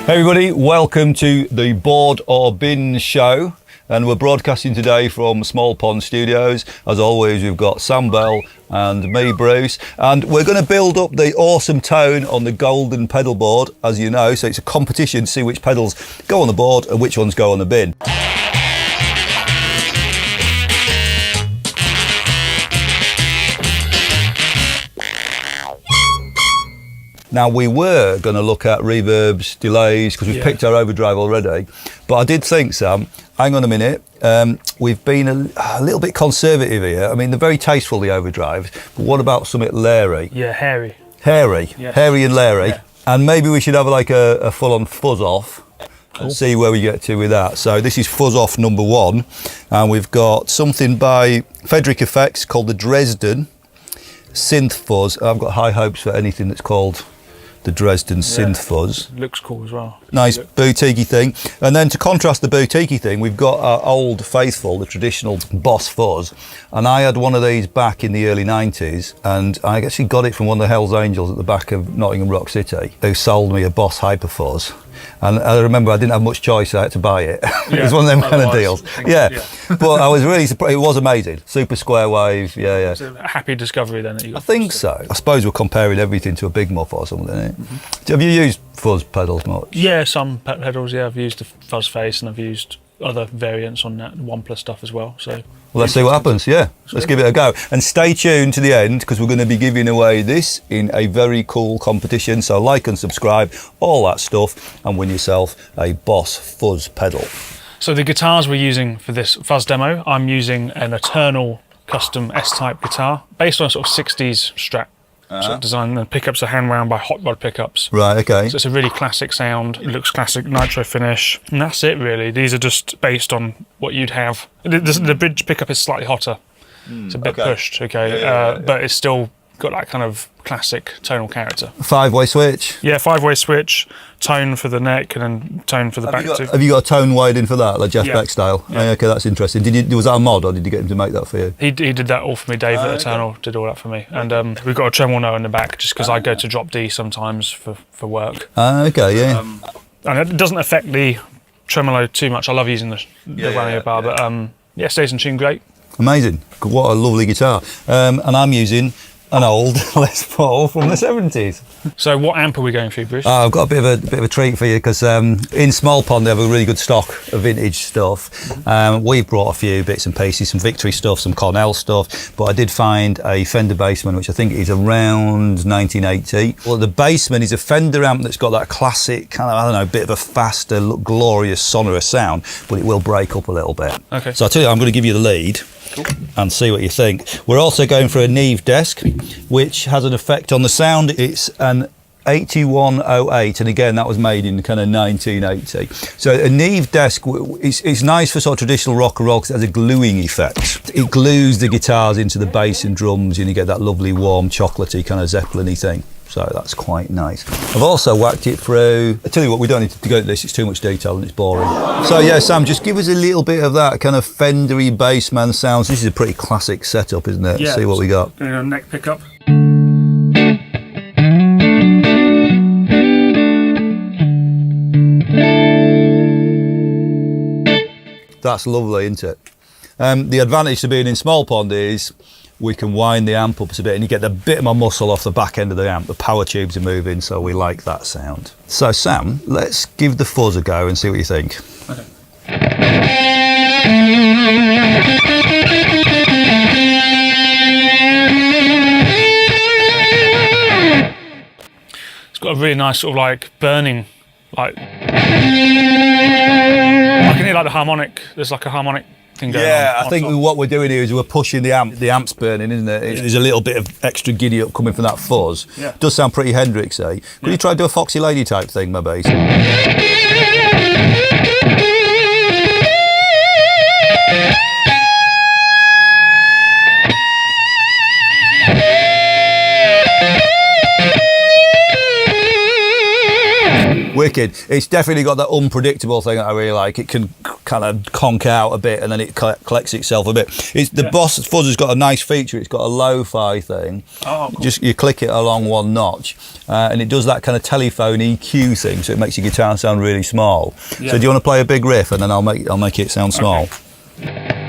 Hey everybody, welcome to the Board or Bin show, and we're broadcasting today from Small Pond Studios. As always, we've got Sam Bell and me, Bruce, and we're going to build up the awesome tone on the golden pedal board, as you know, so it's a competition to see which pedals go on the board and which ones go on the bin. Now, we were going to look at reverbs, delays, because we've picked our overdrive already. But I did think, Sam, hang on a minute, we've been a little bit conservative here. I mean, they're very tasteful, the overdrives, but what about something Larry? Yeah, hairy. Hairy, yeah. Hairy and Larry. Yeah. And maybe we should have like a full-on fuzz off and see where we get to with that. So this is fuzz off number 1, and we've got something by Fredric Effects called the Dresden Synth Fuzz. I've got high hopes for anything that's called the Dresden Synth Fuzz. Looks cool as well. Nice boutiquey thing. And then to contrast the boutiquey thing, we've got our old faithful, the traditional Boss Fuzz. And I had one of these back in the early 90s, and I actually got it from one of the Hells Angels at the back of Nottingham Rock City, who sold me a Boss Hyper Fuzz. And I remember I didn't have much choice, I had to buy it. It was one of them kind of deals. Yeah. But I was really surprised. It was amazing. Super square wave, yeah. It's a happy discovery then that you got. I think so. I suppose we're comparing everything to a big muff or something, isn't it? Mm-hmm. Have you used fuzz pedals much? Yeah, some pedals, yeah. I've used the Fuzz Face and I've used other variants on that OnePlus stuff as well. So well, let's see what happens, yeah. Let's give it a go. And stay tuned to the end, because we're going to be giving away this in a very cool competition. So like and subscribe, all that stuff, and win yourself a Boss Fuzz pedal. So the guitars we're using for this Fuzz demo, I'm using an Eternal custom S-type guitar, based on a sort of 60s Strat sort of design. The pickups are hand wound by hot rod pickups. Right, okay. So it's a really classic sound. It looks classic nitro finish. And that's it really. These are just based on what you'd have. The bridge pickup is slightly hotter. It's a bit pushed, okay. But it's still got that kind of classic tonal character. 5-way switch? Yeah, 5-way switch, tone for the neck and then tone for the back too. Have you got a tone widening for that, like Jeff Beck style? Yeah. Okay, that's interesting. Was that a mod, or did you get him to make that for you? He did that all for me. Dave at Eternal did all that for me. And we've got a tremolo in the back, just because I go to drop D sometimes for work. Okay, yeah. And it doesn't affect the tremolo too much. I love using the whammy bar, but it stays in tune great. Amazing. What a lovely guitar. And I'm using an old Les Paul from the 70s. So what amp are we going for, Bruce? I've got a bit of a treat for you, because in Small Pond they have a really good stock of vintage stuff. We've brought a few bits and pieces, some Victory stuff, some Cornell stuff, but I did find a Fender Bassman, which I think is around 1980. Well, the Bassman is a Fender amp that's got that classic kind of, I don't know, bit of a faster, glorious, sonorous sound, but it will break up a little bit. Okay. So I'll tell you, I'm going to give you the lead. Cool. And see what you think. We're also going for a Neve desk, which has an effect on the sound. It's an 8108, and again that was made in kind of 1980. So a Neve desk, it's nice for sort of traditional rock and roll because it has a gluing effect. It glues the guitars into the bass and drums, and you get that lovely warm chocolatey kind of Zeppelin-y thing. So that's quite nice. I've also whacked it through. I tell you what, we don't need to go into this, it's too much detail and it's boring. So yeah, Sam, just give us a little bit of that kind of Fendery bassman sounds. This is a pretty classic setup, isn't it? Yeah, see what we got. Going on neck pickup. That's lovely, isn't it? The advantage to being in Small Pond is we can wind the amp up a bit and you get a bit more muscle off the back end of the amp. The power tubes are moving, so we like that sound. So Sam, let's give the fuzz a go and see what you think. Okay. It's got a really nice sort of like burning, like, I can hear like the harmonic, there's like a harmonic thing going on. Yeah, I think what we're doing here is we're pushing the amp's burning, isn't it? There's a little bit of extra giddy up coming from that fuzz. Yeah. It does sound pretty Hendrixy. Could you try to do a Foxy Lady type thing, maybe? Wicked. It's definitely got that unpredictable thing that I really like. It can kind of conk out a bit and then it collects itself a bit. The Boss Fuzz has got a nice feature. It's got a lo-fi thing. Oh, cool. Just you click it along one notch and it does that kind of telephone EQ thing, so it makes your guitar sound really small. Yeah. So do you want to play a big riff and then I'll make it sound small? Okay.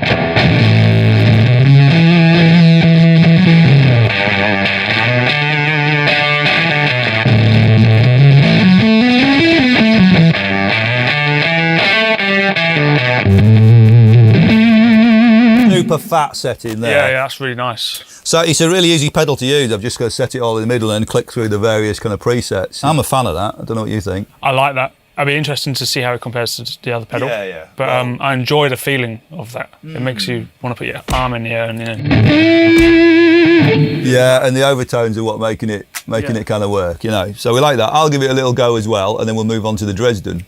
Super fat setting there. Yeah, that's really nice. So it's a really easy pedal to use. I've just got to set it all in the middle and click through the various kind of presets. I'm a fan of that. I don't know what you think. I like that. It'd be interesting to see how it compares to the other pedal. Yeah. But I enjoy the feeling of that. It makes you want to put your arm in the air and Yeah, and the overtones are what making it kind of work, you know. So we like that. I'll give it a little go as well, and then we'll move on to the Dresden.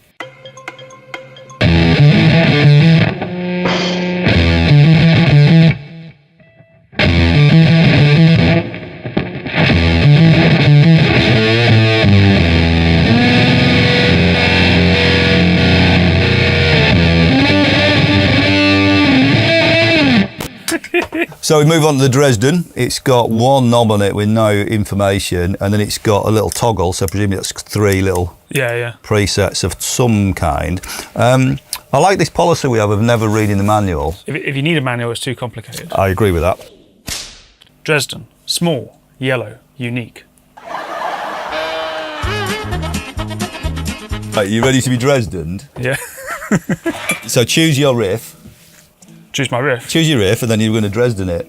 So we move on to the Dresden. It's got one knob on it with no information, and then it's got a little toggle, so presumably that's 3 little presets of some kind. I like this policy we have of never reading the manual. If you need a manual, it's too complicated. I agree with that. Dresden, small, yellow, unique. Right, you ready to be Dresdened? Yeah. So choose your riff. Choose my riff. Choose your riff, and then you're going to Dresden it.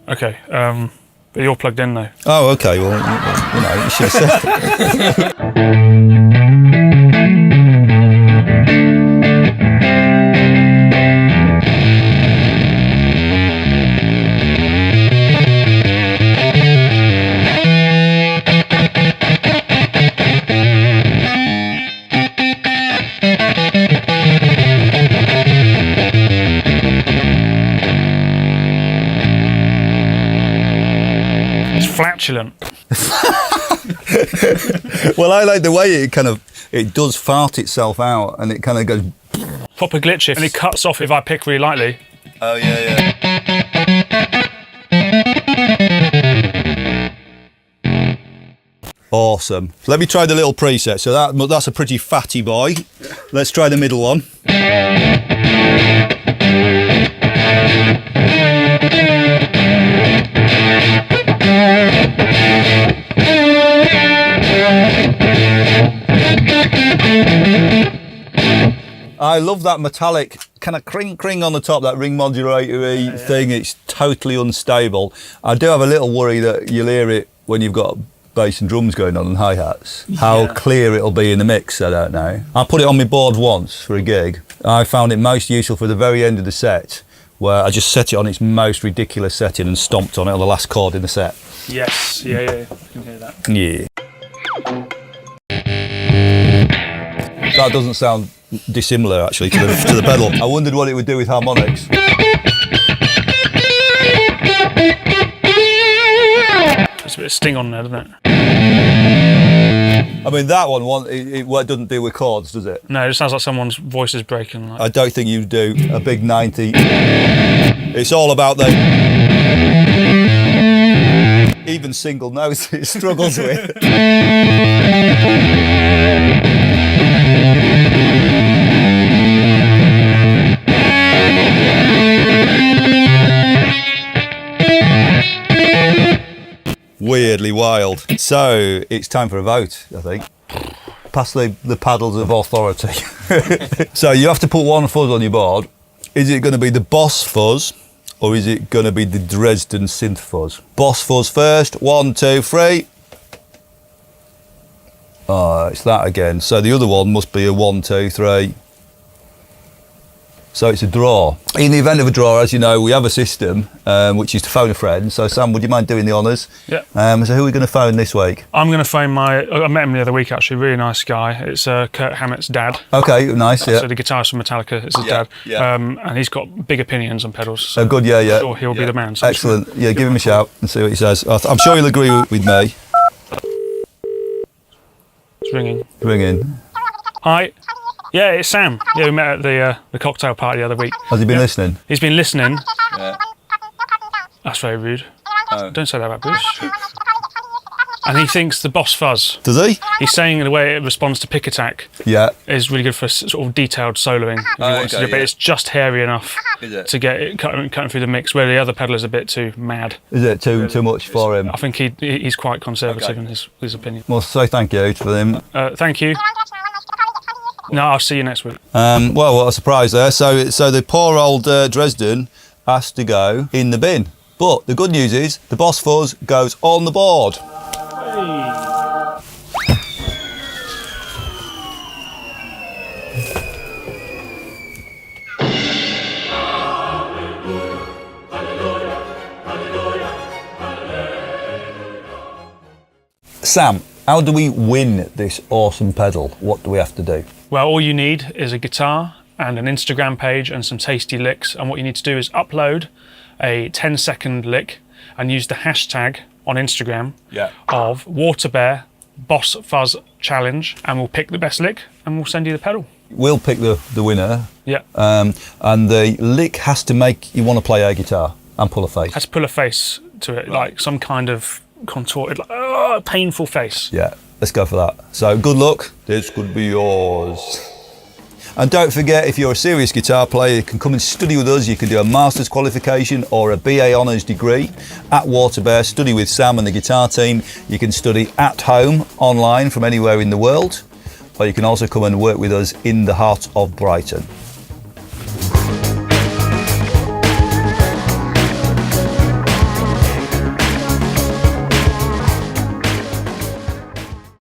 Okay, but you're plugged in though. Oh, okay. Well, you know, you should have said Flatulent. Well, I like the way it does fart itself out, and it kind of goes. Proper glitchy, and it cuts off if I pick really lightly. Oh yeah. Awesome. Let me try the little preset. So that's a pretty fatty boy. Let's try the middle one. I love that metallic kind of cring on the top, that ring modulator-y thing. It's totally unstable. I do have a little worry that you'll hear it when you've got bass and drums going on and hi-hats. How clear it'll be in the mix, I don't know. I put it on my board once for a gig. I found it most useful for the very end of the set, where I just set it on its most ridiculous setting and stomped on it on the last chord in the set. Yes, yeah, I can hear that. Yeah. That doesn't sound dissimilar actually to the pedal. I wondered what it would do with harmonics. There's a bit of sting on there, doesn't it? I mean, that one it doesn't do with chords, does it? No, it sounds like someone's voice is breaking. Like. I don't think you do a big 90. It's all about the even single notes it struggles with. Weirdly wild. So it's time for a vote, I think. Pass the paddles of authority. So you have to put one fuzz on your board. Is it going to be the Boss Fuzz, or is it going to be the Dresden Synth Fuzz? Boss Fuzz first. 1, 2, 3. Oh, it's that again. So the other one must be a 1, 2, 3. So it's a draw. In the event of a draw, as you know, we have a system, which is to phone a friend. So Sam, would you mind doing the honours? Yeah. So who are we going to phone this week? I'm going to phone I met him the other week actually, really nice guy. It's Kurt Hammett's dad. Okay, nice, yeah. So the guitarist from Metallica, it's his dad. Yeah. And he's got big opinions on pedals. So Oh, good, yeah. I'm sure he'll be the man. So Excellent. Yeah, give him a shout and see what he says. I'm sure he'll agree with me. It's ringing. Ring in. Hi. Yeah, it's Sam. Yeah, we met at the cocktail party the other week. Has he been listening? He's been listening. Yeah. That's very rude. Oh. Don't say that about Bruce. And he thinks the Boss Fuzz. Does he? He's saying the way it responds to pick attack Yeah. is really good for sort of detailed soloing. If you want to do, but it's just hairy enough Is it? to get it cutting through the mix, where the other pedal is a bit too mad. Is it too much for him? I think he's quite conservative in his opinion. Well, say thank you for them. Thank you. No, I'll see you next week. Well, what a surprise there. So the poor old Dresden has to go in the bin. But the good news is the Boss Fuzz goes on the board. Sam, how do we win this awesome pedal? What do we have to do? Well, all you need is a guitar and an Instagram page and some tasty licks. And what you need to do is upload a 10-second lick and use the hashtag on Instagram of WaterBear Boss Fuzz Challenge, and we'll pick the best lick and we'll send you the pedal. We'll pick the winner. Yeah. And the lick has to make you want to play air guitar and pull a face. Has to pull a face to it, like some kind of contorted, like, painful face. Yeah, let's go for that. So good luck. This could be yours. And don't forget, if you're a serious guitar player, you can come and study with us. You can do a master's qualification or a BA honours degree at WaterBear. Study with Sam and the guitar team. You can study at home, online, from anywhere in the world. Or you can also come and work with us in the heart of Brighton.